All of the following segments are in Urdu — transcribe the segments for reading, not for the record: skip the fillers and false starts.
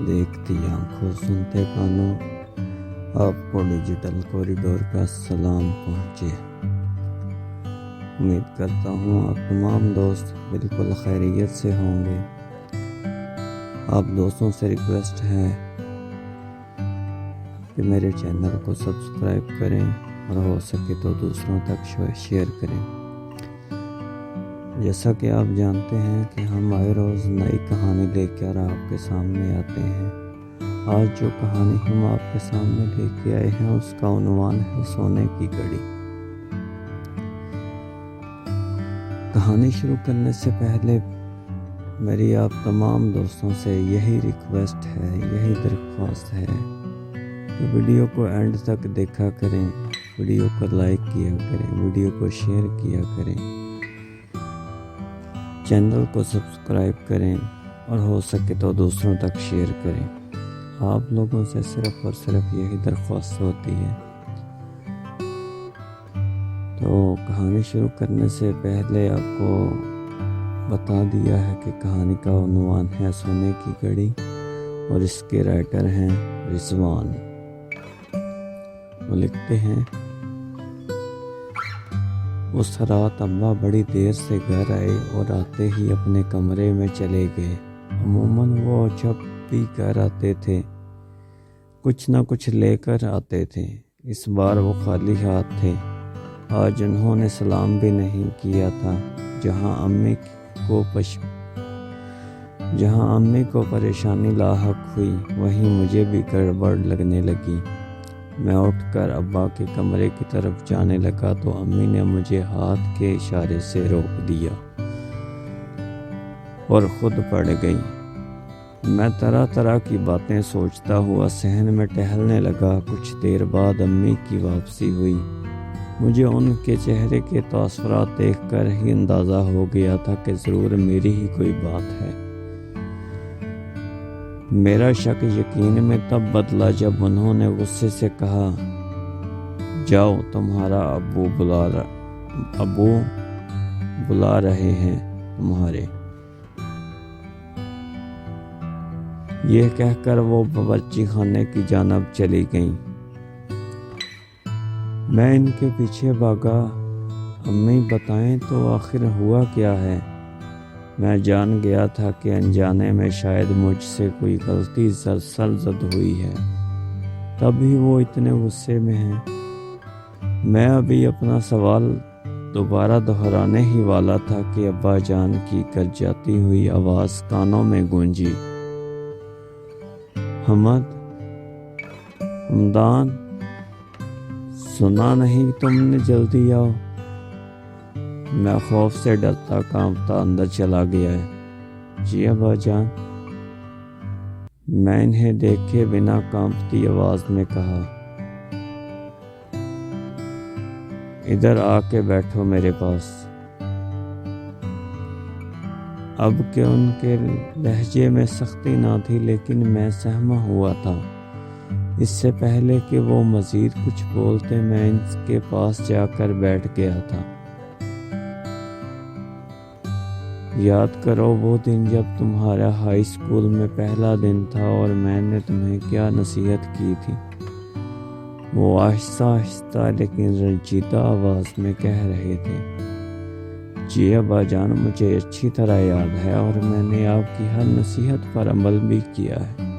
دیکھتی آنکھوں سنتے کانوں، آپ کو ڈیجیٹل کوریڈور کا سلام پہنچے۔ امید کرتا ہوں آپ تمام دوست بالکل خیریت سے ہوں گے۔ آپ دوستوں سے ریکویسٹ ہے کہ میرے چینل کو سبسکرائب کریں اور ہو سکے تو دوسروں تک شیئر کریں۔ جیسا کہ آپ جانتے ہیں کہ ہم آئے روز نئی کہانی لے کر آپ کے سامنے آتے ہیں۔ آج جو کہانی ہم آپ کے سامنے لے کے آئے ہیں اس کا عنوان ہے سونے کی گھڑی۔ کہانی شروع کرنے سے پہلے میری آپ تمام دوستوں سے یہی ریکویسٹ ہے، یہی درخواست ہے کہ ویڈیو کو اینڈ تک دیکھا کریں، ویڈیو کو لائک کیا کریں، ویڈیو کو شیئر کیا کریں، چینل کو سبسکرائب کریں اور ہو سکے تو دوسروں تک شیئر کریں۔ آپ لوگوں سے صرف اور صرف یہی درخواست ہوتی ہے۔ تو کہانی شروع کرنے سے پہلے آپ کو بتا دیا ہے کہ کہانی کا عنوان ہے سونے کی گھڑی اور اس کے رائٹر ہیں رضوان۔ وہ لکھتے ہیں، اس رات ابا بڑی دیر سے گھر آئے اور آتے ہی اپنے کمرے میں چلے گئے۔ عموماً وہ جب بھی گھر آتے تھے کچھ نہ کچھ لے کر آتے تھے۔ اس بار وہ خالی ہاتھ تھے۔ آج انہوں نے سلام بھی نہیں کیا تھا۔ جہاں امی کو پریشانی لاحق ہوئی وہیں مجھے بھی گڑبڑ لگنے لگی۔ میں اٹھ کر ابا کے کمرے کی طرف جانے لگا تو امی نے مجھے ہاتھ کے اشارے سے روک دیا اور خود پڑ گئی۔ میں طرح طرح کی باتیں سوچتا ہوا صحن میں ٹہلنے لگا۔ کچھ دیر بعد امی کی واپسی ہوئی۔ مجھے ان کے چہرے کے تاثرات دیکھ کر ہی اندازہ ہو گیا تھا کہ ضرور میری ہی کوئی بات ہے۔ میرا شک یقین میں تب بدلا جب انہوں نے غصے سے کہا، جاؤ تمہارا ابو بلا رہے ہیں تمہارے۔ یہ کہہ کر وہ باورچی خانے کی جانب چلی گئیں۔ میں ان کے پیچھے بھاگا۔ امی بتائیں تو آخر ہوا کیا ہے؟ میں جان گیا تھا کہ انجانے میں شاید مجھ سے کوئی غلطی سرزد ہوئی ہے، تبھی وہ اتنے غصے میں ہیں۔ میں ابھی اپنا سوال دوبارہ دہرانے ہی والا تھا کہ ابا جان کی گرجاتی ہوئی آواز کانوں میں گونجی، حمدان سنا نہیں تم نے؟ جلدی آؤ۔ میں خوف سے ڈرتا کانپتا اندر چلا گیا ہے۔ جی ابا جان، میں انہیں دیکھے بنا کانپتی آواز میں کہا، ادھر آ کے بیٹھو میرے پاس۔ اب کہ ان کے لہجے میں سختی نہ تھی لیکن میں سہما ہوا تھا۔ اس سے پہلے کہ وہ مزید کچھ بولتے میں ان کے پاس جا کر بیٹھ گیا تھا۔ یاد کرو وہ دن جب تمہارا ہائی اسکول میں پہلا دن تھا اور میں نے تمہیں کیا نصیحت کی تھی؟ وہ آہستہ آہستہ لیکن رنجیدہ آواز میں کہہ رہے تھے۔ جی ابا جان، مجھے اچھی طرح یاد ہے اور میں نے آپ کی ہر نصیحت پر عمل بھی کیا ہے۔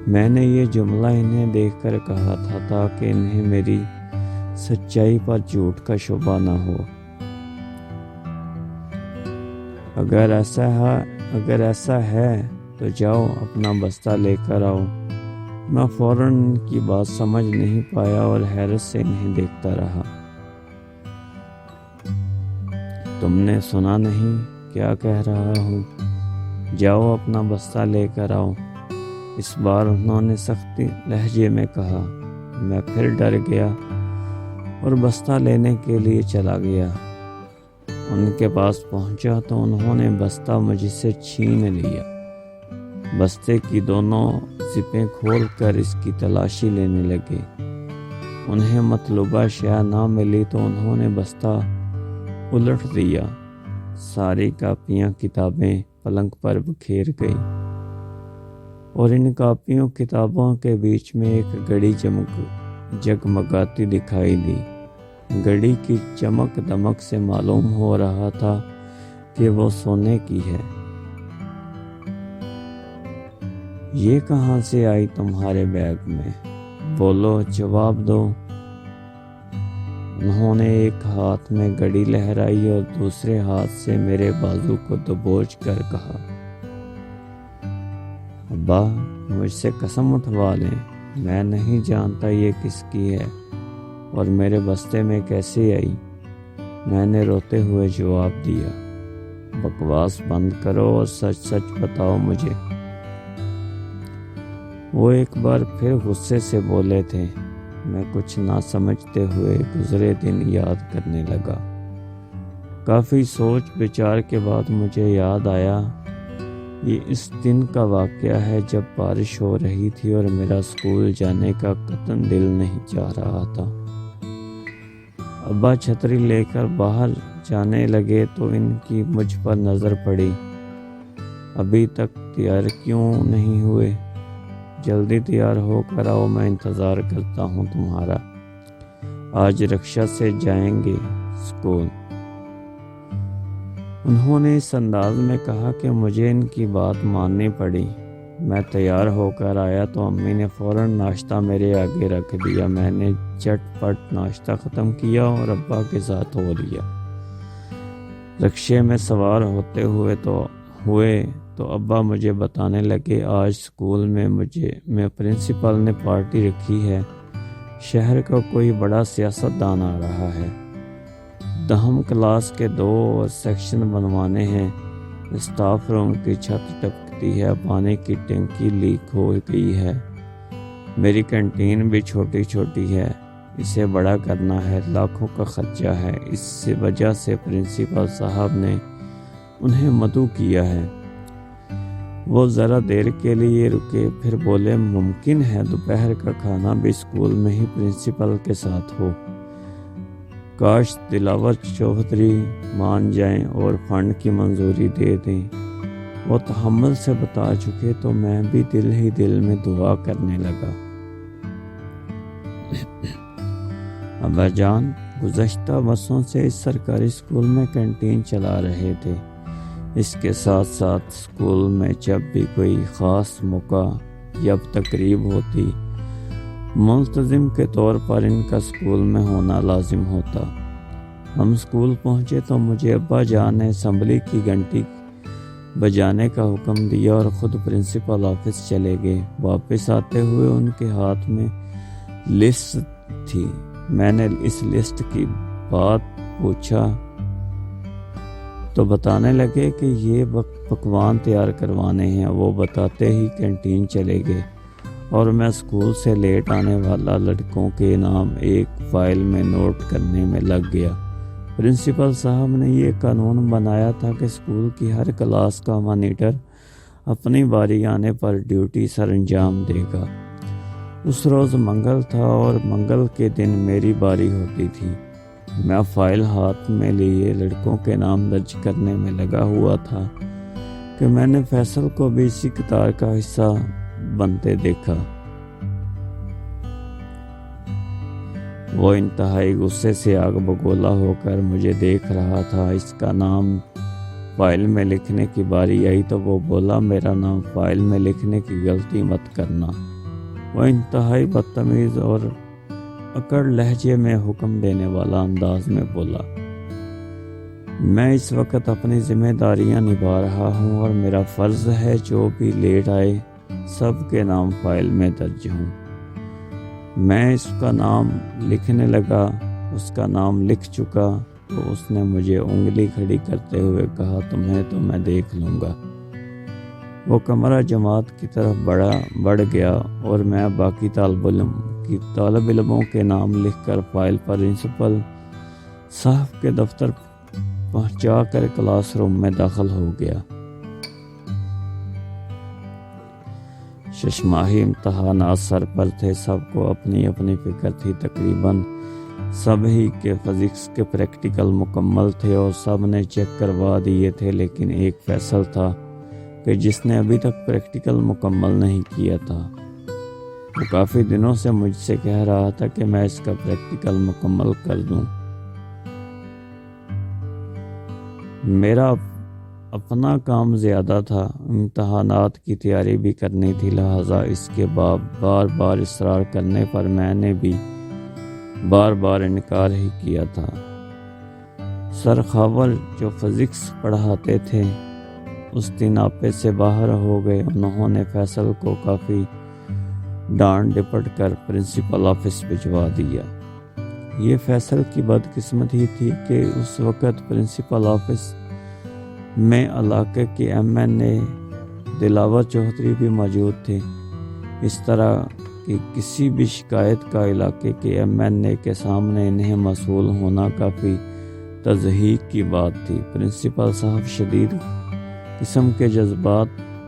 میں نے یہ جملہ انہیں دیکھ کر کہا تھا تاکہ انہیں میری سچائی پر جھوٹ کا شبہ نہ ہو۔ اگر ایسا ہے تو جاؤ اپنا بستہ لے کر آؤ۔ میں فوراً ان کی بات سمجھ نہیں پایا اور حیرت سے انہیں دیکھتا رہا۔ تم نے سنا نہیں کیا کہہ رہا ہوں؟ جاؤ اپنا بستہ لے کر آؤ۔ اس بار انہوں نے سختی لہجے میں کہا۔ میں پھر ڈر گیا اور بستہ لینے کے لیے چلا گیا۔ ان کے پاس پہنچا تو انہوں نے بستہ مجھ سے چھین لیا۔ بستے کی دونوں زپیں کھول کر اس کی تلاشی لینے لگے۔ انہیں مطلوبہ شے نہ ملی تو انہوں نے بستہ الٹ دیا۔ ساری کاپیاں کتابیں پلنگ پر بکھیر گئی۔ اور ان کاپیوں کتابوں کے بیچ میں ایک گھڑی جگمگاتی دکھائی دی۔ گھڑی کی چمک دمک سے معلوم ہو رہا تھا کہ وہ سونے کی ہے۔ یہ کہاں سے آئی تمہارے بیگ میں؟ بولو، جواب دو۔ انہوں نے ایک ہاتھ میں گھڑی لہرائی اور دوسرے ہاتھ سے میرے بازو کو دبوچ کر کہا، ابا، مجھ سے قسم اٹھوا لیں، میں نہیں جانتا یہ کس کی ہے اور میرے بستے میں کیسے آئی۔ میں نے روتے ہوئے جواب دیا، بکواس بند کرو اور سچ سچ بتاؤ مجھے۔ وہ ایک بار پھر غصے سے بولے تھے۔ میں کچھ نہ سمجھتے ہوئے گزرے دن یاد کرنے لگا۔ کافی سوچ بچار کے بعد مجھے یاد آیا، یہ اس دن کا واقعہ ہے جب بارش ہو رہی تھی اور میرا اسکول جانے کا قطعاً دل نہیں چاہ رہا تھا۔ ابا چھتری لے کر باہر جانے لگے تو ان کی مجھ پر نظر پڑی۔ ابھی تک تیار کیوں نہیں ہوئے؟ جلدی تیار ہو کر آؤ، میں انتظار کرتا ہوں تمہارا۔ آج رکشا سے جائیں گے اسکول۔ انہوں نے اس انداز میں کہا کہ مجھے ان کی بات ماننی پڑی۔ میں تیار ہو کر آیا تو امی نے فوراً ناشتہ میرے آگے رکھ دیا۔ میں نے جھٹ پٹ ناشتہ ختم کیا اور ابا کے ساتھ ہو لیا۔ رکشے میں سوار ہوتے ہوئے تو ابا مجھے بتانے لگے، آج اسکول میں پرنسپل نے پارٹی رکھی ہے۔ شہر کا کوئی بڑا سیاستدان آ رہا ہے۔ 10 کلاس کے 2 اور سیکشن بنوانے ہیں۔ اسٹاف روم کی چھت ٹپکتی ہے، پانی کی ٹینکی لیک ہو گئی ہے۔ میری کینٹین بھی چھوٹی ہے، اسے بڑا کرنا ہے، لاکھوں کا خرچہ ہے۔ اس وجہ سے پرنسپل صاحب نے انہیں مدعو کیا ہے۔ وہ ذرا دیر کے لیے رکے، پھر بولے، ممکن ہے دوپہر کا کھانا بھی اسکول میں ہی پرنسپل کے ساتھ ہو۔ کاش دلاور چودھری مان جائیں اور فنڈ کی منظوری دے دیں۔ وہ تحمل سے بتا چکے تو میں بھی دل ہی دل میں دعا کرنے لگا۔ ابا جان گزشتہ برسوں سے اس سرکاری اسکول میں کینٹین چلا رہے تھے۔ اس کے ساتھ ساتھ اسکول میں جب بھی کوئی خاص موقع یا تقریب ہوتی، منتظم کے طور پر ان کا اسکول میں ہونا لازم ہوتا۔ ہم اسکول پہنچے تو مجھے ابا جان نے اسمبلی کی گھنٹی بجانے کا حکم دیا اور خود پرنسپل آفس چلے گئے۔ واپس آتے ہوئے ان کے ہاتھ میں لسٹ تھی۔ میں نے اس لسٹ کی بات پوچھا تو بتانے لگے کہ یہ پکوان تیار کروانے ہیں۔ وہ بتاتے ہی کینٹین چلے گئے اور میں اسکول سے لیٹ آنے والا لڑکوں کے نام ایک فائل میں نوٹ کرنے میں لگ گیا۔ پرنسپل صاحب نے یہ قانون بنایا تھا کہ اسکول کی ہر کلاس کا مانیٹر اپنی باری آنے پر ڈیوٹی سر انجام دے گا۔ اس روز منگل تھا اور منگل کے دن میری باری ہوتی تھی۔ میں فائل ہاتھ میں لیے لڑکوں کے نام درج کرنے میں لگا ہوا تھا کہ میں نے فیصل کو بھی اسی قطار کا حصہ بنتے دیکھا۔ وہ انتہائی غصے سے آگ بگولا ہو کر مجھے دیکھ رہا تھا۔ اس کا نام فائل میں لکھنے کی باری آئی تو وہ بولا، میرا نام فائل میں لکھنے کی غلطی مت کرنا۔ وہ انتہائی بدتمیز اور اکڑ لہجے میں حکم دینے والا انداز میں بولا، میں اس وقت اپنی ذمہ داریاں نبھا رہا ہوں اور میرا فرض ہے جو بھی لیٹ آئے سب کے نام فائل میں درج ہوں۔ میں اس کا نام لکھنے لگا۔ اس کا نام لکھ چکا تو اس نے مجھے انگلی کھڑی کرتے ہوئے کہا، تمہیں تو میں دیکھ لوں گا۔ وہ کمرہ جماعت کی طرف بڑھ گیا اور میں باقی طالب علموں کے نام لکھ کر فائل پر پرنسپل صاحب کے دفتر پہنچا کر کلاس روم میں داخل ہو گیا۔ ششماہی امتحانات سر پر تھے، سب کو اپنی اپنی فکر تھی۔ تقریباً سب ہی کے فزکس کے پریکٹیکل مکمل تھے اور سب نے چیک کروا دیے تھے، لیکن ایک فیصل تھا کہ جس نے ابھی تک پریکٹیکل مکمل نہیں کیا تھا۔ وہ کافی دنوں سے مجھ سے کہہ رہا تھا کہ میں اس کا پریکٹیکل مکمل کر دوں۔ میرا اپنا کام زیادہ تھا، امتحانات کی تیاری بھی کرنی تھی، لہٰذا اس کے بار بار اصرار کرنے پر میں نے بھی بار بار انکار ہی کیا تھا۔ سر خاور جو فزکس پڑھاتے تھے اس دن آپے سے باہر ہو گئے۔ انہوں نے فیصل کو کافی ڈانٹ ڈپٹ کر پرنسپل آفس بھجوا دیا۔ یہ فیصل کی بدقسمتی تھی کہ اس وقت پرنسپل آفس میں علاقے کے MNA دلاور چودھری بھی موجود تھے۔ اس طرح کی کسی بھی شکایت کا علاقے کے MNA کے سامنے انہیں مسئول ہونا کافی تضحیک کی بات تھی۔ پرنسپل صاحب شدید قسم کے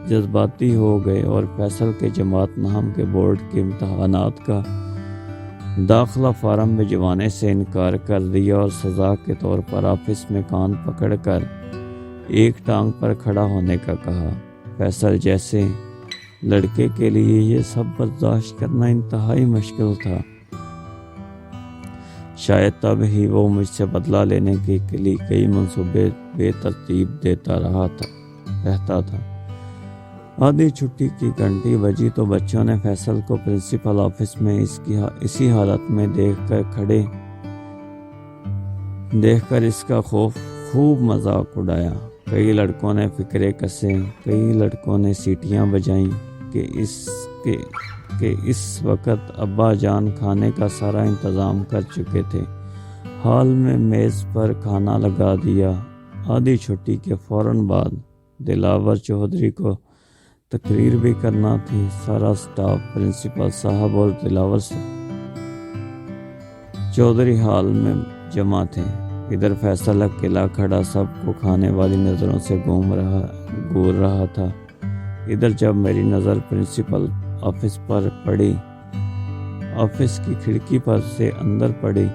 جذباتی ہو گئے اور فیصل کے جماعت نام کے بورڈ کے امتحانات کا داخلہ فارم بھجوانے سے انکار کر دیا اور سزا کے طور پر آفس میں کان پکڑ کر ایک ٹانگ پر کھڑا ہونے کا کہا۔ فیصل جیسے لڑکے کے لیے یہ سب برداشت کرنا انتہائی مشکل تھا۔ شاید تب ہی وہ مجھ سے بدلہ لینے کے لیے کئی منصوبے بے ترتیب دیتا رہتا تھا۔ آدھی چھٹی کی گھنٹی بجی تو بچوں نے فیصل کو پرنسپل آفس میں اسی حالت میں دیکھ کر اس کا خوب مذاق اڑایا۔ کئی لڑکوں نے فقرے کسے، کئی لڑکوں نے سیٹیاں بجائیں کہ اس وقت ابا جان کھانے کا سارا انتظام کر چکے تھے۔ ہال میں میز پر کھانا لگا دیا۔ آدھی چھٹی کے فوراً بعد دلاور چودھری کو تقریر بھی کرنا تھی۔ سارا سٹاف پرنسپل صاحب اور دلاور چودھری ہال میں جمع تھے۔ ادھر فیصل اکیلا کھڑا سب کو کھانے والی نظروں سے گور رہا تھا۔ ادھر جب میری نظر پرنسپل آفس پر پڑی، آفس کی کھڑکی پر سے اندر پڑی،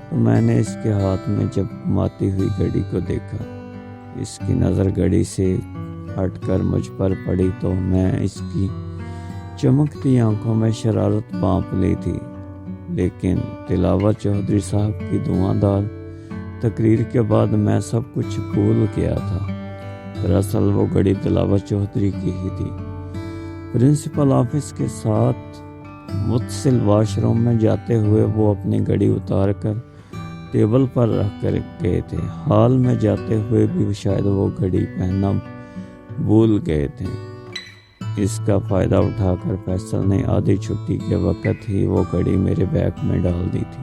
تو میں نے اس کے ہاتھ میں جماتی ہوئی گھڑی کو دیکھا۔ اس کی نظر گھڑی سے ہٹ کر مجھ پر پڑی تو میں اس کی چمکتی آنکھوں میں شرارت بانپ لی تھی، لیکن دلاور چودھری صاحب کی دھواں تقریر کے بعد میں سب کچھ بھول گیا تھا۔ دراصل وہ گھڑی دلاور چودھری کی ہی تھی۔ پرنسپل آفس کے ساتھ متصل واش روم میں جاتے ہوئے وہ اپنی گھڑی اتار کر ٹیبل پر رکھ کر گئے تھے۔ ہال میں جاتے ہوئے بھی شاید وہ گھڑی پہننا بھول گئے تھے۔ اس کا فائدہ اٹھا کر فیصل نے آدھی چھٹی کے وقت ہی وہ گھڑی میرے بیگ میں ڈال دی تھی۔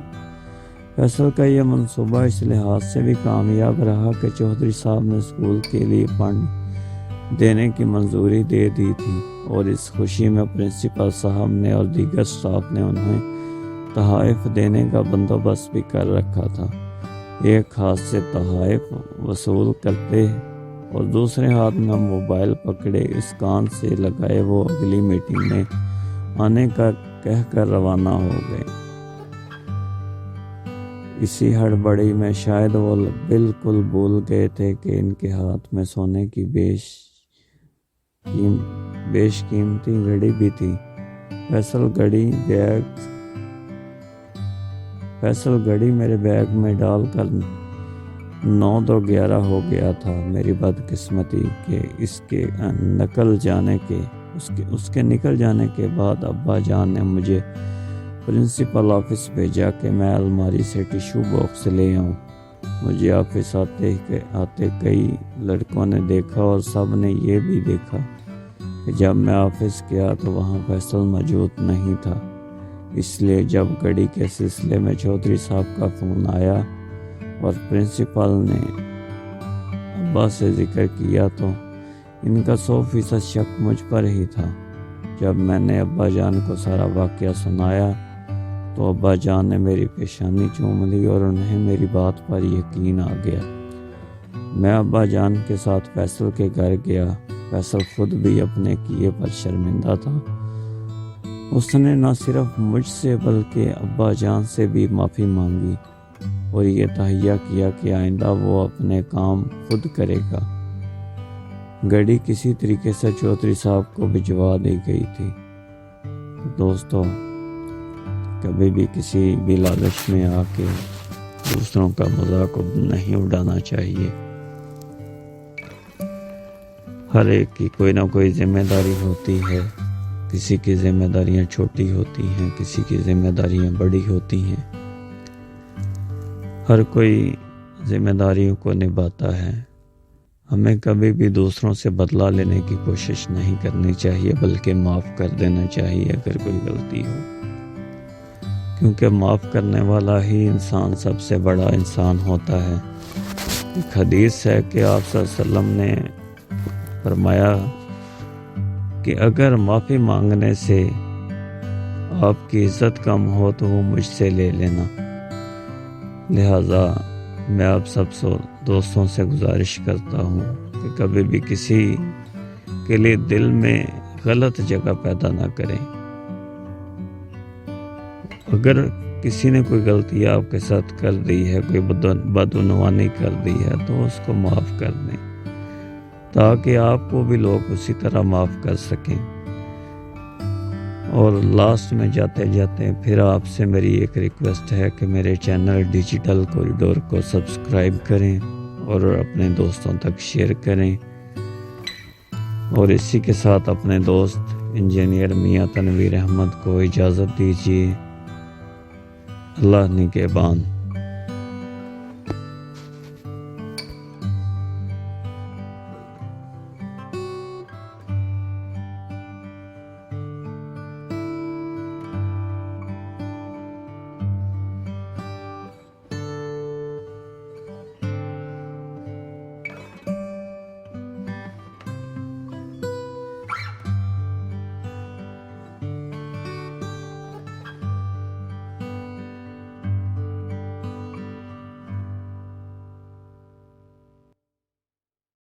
فیصل کا یہ منصوبہ اس لحاظ سے بھی کامیاب رہا کہ چودھری صاحب نے اسکول کے لیے فنڈ دینے کی منظوری دے دی تھی، اور اس خوشی میں پرنسپل صاحب نے اور دیگر سٹاف نے انہیں تحائف دینے کا بندوبست بھی کر رکھا تھا۔ ایک ہاتھ سے تحائف وصول کرتے اور دوسرے ہاتھ میں موبائل پکڑے اس کان سے لگائے وہ اگلی میٹنگ میں آنے کا کہہ کر روانہ ہو گئے۔ اسی ہڑبڑی میں شاید وہ بالکل بھول گئے تھے کہ ان کے ہاتھ میں سونے کی بیش قیمتی گھڑی بھی تھی۔ فیصل گھڑی میرے بیگ میں ڈال کر 9:11 ہو گیا تھا۔ میری بدقسمتی کہ اس کے نکل جانے کے بعد ابا جان نے مجھے پرنسپل آفس بھیجا کہ میں الماری سے ٹیشو باکس لے آؤں۔ مجھے آفس آتے کئی لڑکوں نے دیکھا اور سب نے یہ بھی دیکھا کہ جب میں آفس گیا تو وہاں فیصل موجود نہیں تھا۔ اس لیے جب گھڑی کے سلسلے میں چودھری صاحب کا فون آیا اور پرنسپل نے ابا سے ذکر کیا تو ان کا 100% شک مجھ پر ہی تھا۔ جب میں نے ابا جان کو سارا واقعہ سنایا تو ابا جان نے میری پیشانی چوم لی اور انہیں میری بات پر یقین آ گیا۔ میں ابا جان کے ساتھ فیصل کے گھر گیا۔ فیصل خود بھی اپنے کیے پر شرمندہ تھا۔ اس نے نہ صرف مجھ سے بلکہ ابا جان سے بھی معافی مانگی اور یہ تہیہ کیا کہ آئندہ وہ اپنے کام خود کرے گا۔ گاڑی کسی طریقے سے چودھری صاحب کو بھجوا دی گئی تھی۔ دوستو، کبھی بھی کسی بھی لالچ میں آ کے دوسروں کا مذاق نہیں اڑانا چاہیے۔ ہر ایک کی کوئی نہ کوئی ذمہ داری ہوتی ہے، کسی کی ذمہ داریاں چھوٹی ہوتی ہیں، کسی کی ذمہ داریاں بڑی ہوتی ہیں۔ ہر کوئی ذمہ داریوں کو نبھاتا ہے۔ ہمیں کبھی بھی دوسروں سے بدلہ لینے کی کوشش نہیں کرنی چاہیے، بلکہ معاف کر دینا چاہیے اگر کوئی غلطی ہو، کیونکہ معاف کرنے والا ہی انسان سب سے بڑا انسان ہوتا ہے۔ ایک حدیث ہے کہ آپ صلی اللہ علیہ وسلم نے فرمایا کہ اگر معافی مانگنے سے آپ کی عزت کم ہو تو وہ مجھ سے لے لینا۔ لہٰذا میں آپ سب دوستوں سے گزارش کرتا ہوں کہ کبھی بھی کسی کے لیے دل میں غلط جگہ پیدا نہ کریں۔ اگر کسی نے کوئی غلطی آپ کے ساتھ کر دی ہے، کوئی بدعنوانی کر دی ہے، تو اس کو معاف کر دیں تاکہ آپ کو بھی لوگ اسی طرح معاف کر سکیں۔ اور لاسٹ میں جاتے جاتے پھر آپ سے میری ایک ریکویسٹ ہے کہ میرے چینل ڈیجیٹل کوریڈور کو سبسکرائب کریں اور اپنے دوستوں تک شیئر کریں، اور اسی کے ساتھ اپنے دوست انجینئر میاں تنویر احمد کو اجازت دیجیے۔ اللہ نگہبان۔